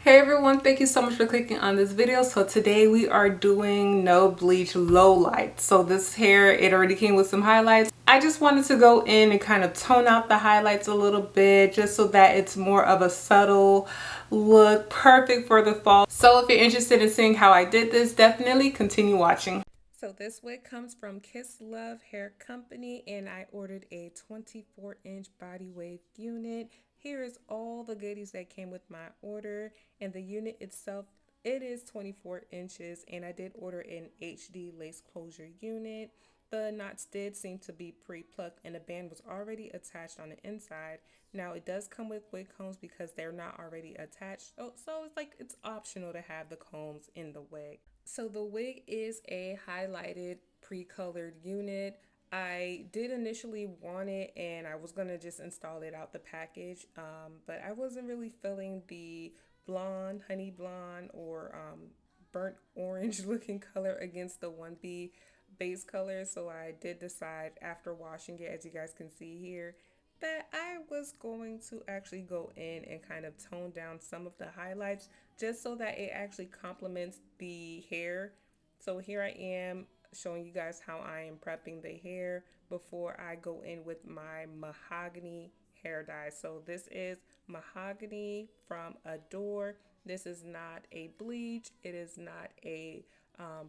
Hey everyone, thank you so much for clicking on this video. So today we are doing no bleach low lights. So this hair, it already came with some highlights. I just wanted to go in and kind of tone out the highlights a little bit just so that it's more of a subtle look, perfect for the fall. So if you're interested in seeing how I did this, definitely continue watching. So this wig comes from Kisslove Hair Company and I ordered a 24-inch body wave unit. Here is all the goodies that came with my order, and the unit itself, it is 24 inches and I did order an HD lace closure unit. The knots did seem to be pre-plucked and the band was already attached on the inside. Now it does come with wig combs because they're not already attached, so it's like it's optional to have the combs in the wig. So the wig is a highlighted pre-colored unit. I did initially want it and I was going to just install it out the package, but I wasn't really feeling the blonde, honey blonde, or burnt orange looking color against the 1B base color. So I did decide after washing it, as you guys can see here, that I was going to actually go in and kind of tone down some of the highlights just so that it actually complements the hair. So here I am showing you guys how I am prepping the hair before I go in with my Mahogany hair dye. So this is Mahogany from Adore. This is not a bleach. It is not a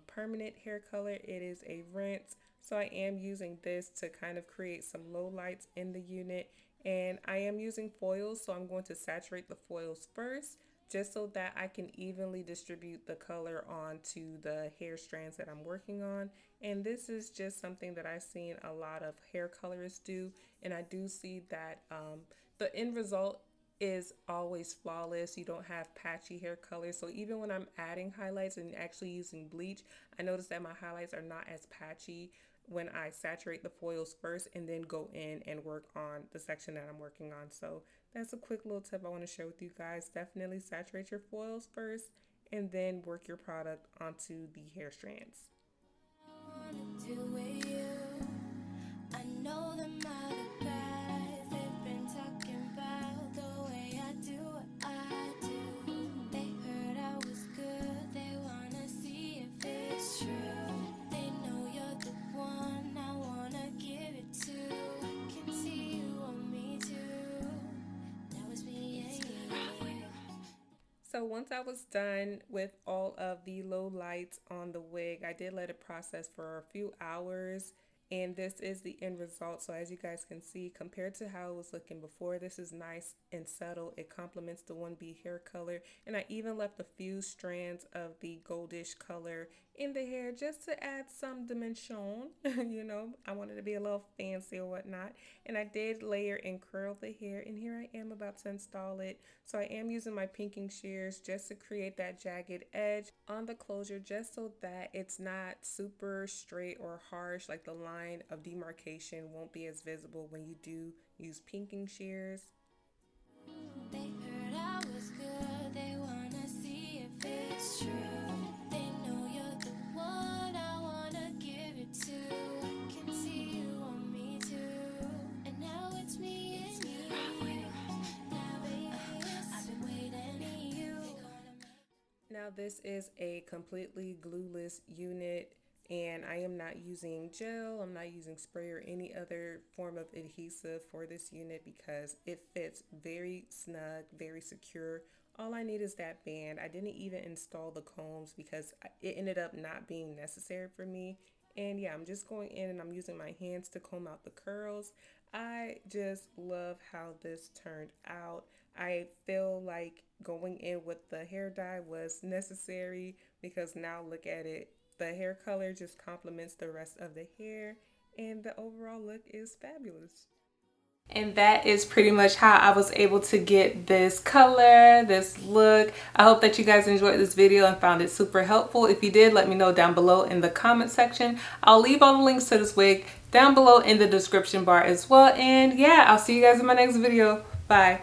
permanent hair color. It is a rinse. So I am using this to kind of create some low lights in the unit, and I am using foils, so I'm going to saturate the foils first just so that I can evenly distribute the color onto the hair strands that I'm working on. And this is just something that I've seen a lot of hair colorists do, and I do see that the end result is always flawless. You don't have patchy hair color. So even when I'm adding highlights and actually using bleach, I notice that my highlights are not as patchy when I saturate the foils first and then go in and work on the section that I'm working on. So that's a quick little tip I want to share with you guys. Definitely saturate your foils first and then work your product onto the hair strands. I know that my guys, they've been talking about the way I do what I do. They heard I was good, they wanna see if it's true. They know you're the one I wanna give it to. Can see you want me to. That was me, yeah. So once I was done with all of the low lights on the wig, I did let it process for a few hours. And this is the end result. So as you guys can see, compared to how it was looking before, this is nice and subtle. It complements the 1B hair color. And I even left a few strands of the goldish color in the hair just to add some dimension. You know, I wanted to be a little fancy or whatnot. And I did layer and curl the hair. And here I am about to install it. So I am using my pinking shears just to create that jagged edge on the closure, just so that it's not super straight or harsh. Like the line of demarcation won't be as visible when you do use pinking shears. They heard I was good, they wanna see if it's true. They know you're the one I wanna give it to. Can see you want me to. And now it's me and you. I've been waiting for you. Now this is a completely glueless unit, and I am not using gel, I'm not using spray or any other form of adhesive for this unit because it fits very snug, very secure. All I need is that band. I didn't even install the combs because it ended up not being necessary for me. And yeah, I'm just going in and I'm using my hands to comb out the curls. I just love how this turned out. I feel like going in with the hair dye was necessary because now look at it. The hair color just complements the rest of the hair and the overall look is fabulous. And that is pretty much how I was able to get this color, this look. I hope that you guys enjoyed this video and found it super helpful. If you did, let me know down below in the comment section. I'll leave all the links to this wig down below in the description bar as well. And yeah, I'll see you guys in my next video. Bye.